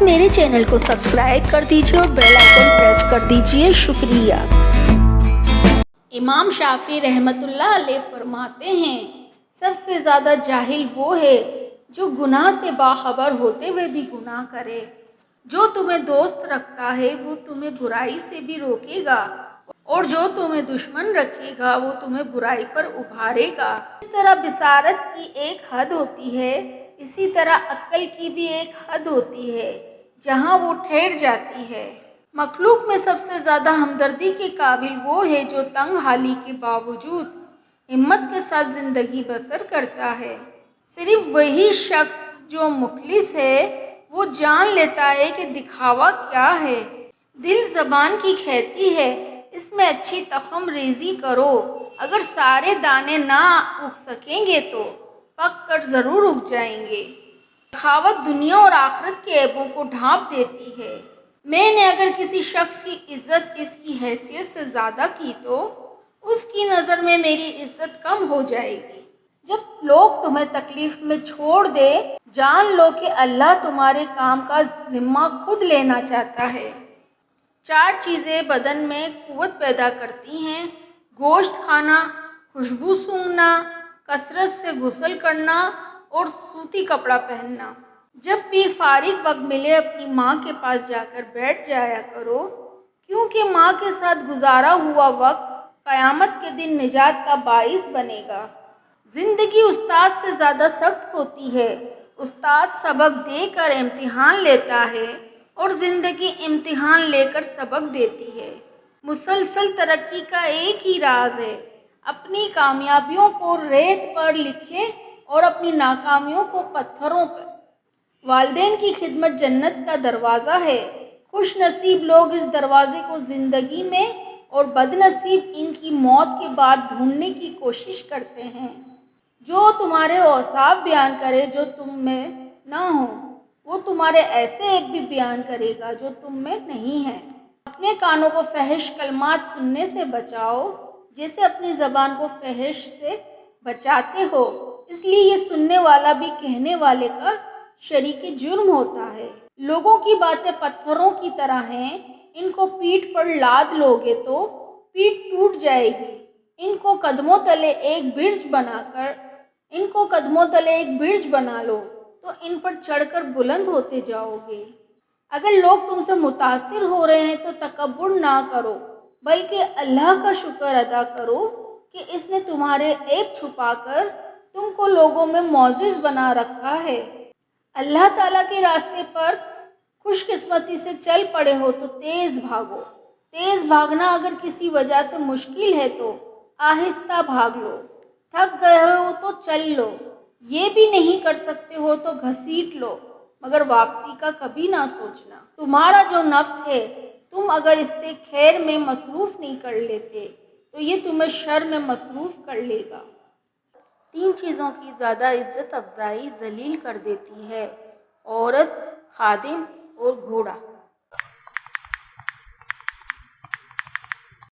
Please میرے channel کو subscribe کر دیجیے اور بیل آئکن پریس کر دیجیے، شکریہ۔ امام شافعی رحمۃ اللہ علیہ فرماتے ہیں، سب سے زیادہ جاہل وہ ہے جو گناہ سے باخبر ہوتے ہوئے بھی گناہ کرے۔ جو تمہیں دوست رکھتا ہے وہ تمہیں برائی سے بھی روکے گا، اور جو تمہیں دشمن رکھے گا وہ تمہیں برائی پر ابھارے گا۔ اس طرح بصارت کی ایک حد ہوتی ہے، اسی طرح عقل کی بھی ایک حد ہوتی ہے جہاں وہ ٹھہر جاتی ہے۔ مخلوق میں سب سے زیادہ ہمدردی کے قابل وہ ہے جو تنگ حالی کے باوجود ہمت کے ساتھ زندگی بسر کرتا ہے۔ صرف وہی شخص جو مخلص ہے وہ جان لیتا ہے کہ دکھاوا کیا ہے۔ دل زبان کی کھیتی ہے، اس میں اچھی تخم ریزی کرو، اگر سارے دانے نہ اگ سکیں گے تو پک کر ضرور اگ جائیں گے۔ دکھاوت دنیا اور آخرت کے عیبوں کو ڈھانپ دیتی ہے۔ میں نے اگر کسی شخص کی عزت اس کی حیثیت سے زیادہ کی تو اس کی نظر میں میری عزت کم ہو جائے گی۔ جب لوگ تمہیں تکلیف میں چھوڑ دے، جان لو کہ اللہ تمہارے کام کا ذمہ خود لینا چاہتا ہے۔ 4 چیزیں بدن میں قوت پیدا کرتی ہیں: گوشت کھانا، خوشبو سونگھنا، کثرت سے غسل کرنا اور سوتی کپڑا پہننا۔ جب بھی فارغ وقت ملے اپنی ماں کے پاس جا کر بیٹھ جایا کرو، کیونکہ ماں کے ساتھ گزارا ہوا وقت قیامت کے دن نجات کا باعث بنے گا۔ زندگی استاد سے زیادہ سخت ہوتی ہے۔ استاد سبق دے کر امتحان لیتا ہے اور زندگی امتحان لے کر سبق دیتی ہے۔ مسلسل ترقی کا ایک ہی راز ہے، اپنی کامیابیوں کو ریت پر لکھے اور اپنی ناکامیوں کو پتھروں پر۔ والدین کی خدمت جنت کا دروازہ ہے۔ خوش نصیب لوگ اس دروازے کو زندگی میں اور بد نصیب ان کی موت کے بعد ڈھونڈنے کی کوشش کرتے ہیں۔ جو تمہارے اوصاف بیان کرے جو تم میں نہ ہو، وہ تمہارے ایسے عیب بھی بیان کرے گا جو تم میں نہیں ہیں۔ اپنے کانوں کو فحش کلمات سننے سے بچاؤ جیسے اپنی زبان کو فحش سے بچاتے ہو، اس لیے یہ سننے والا بھی کہنے والے کا شریک جرم ہوتا ہے۔ لوگوں کی باتیں پتھروں کی طرح ہیں، ان کو پیٹھ پر لاد لوگے تو پیٹھ ٹوٹ جائے گی۔ ان کو قدموں تلے ایک برج بنا لو تو ان پر چڑھ کر بلند ہوتے جاؤ گے۔ اگر لوگ تم سے متاثر ہو رہے ہیں تو تکبر نہ کرو، بلکہ اللہ کا شکر ادا کرو کہ اس نے تمہارے عیب چھپا کر تم کو لوگوں میں معزز بنا رکھا ہے۔ اللہ تعالیٰ کے راستے پر خوش قسمتی سے چل پڑے ہو تو تیز بھاگو۔ تیز بھاگنا اگر کسی وجہ سے مشکل ہے تو آہستہ بھاگ لو۔ تھک گئے ہو تو چل لو، یہ بھی نہیں کر سکتے ہو تو گھسیٹ لو، مگر واپسی کا کبھی نہ سوچنا۔ تمہارا جو نفس ہے، تم اگر اس سے خیر میں مصروف نہیں کر لیتے تو یہ تمہیں شر میں مصروف کر لے گا۔ 3 چیزوں کی زیادہ عزت افزائی ذلیل کر دیتی ہے: عورت، خادم اور گھوڑا۔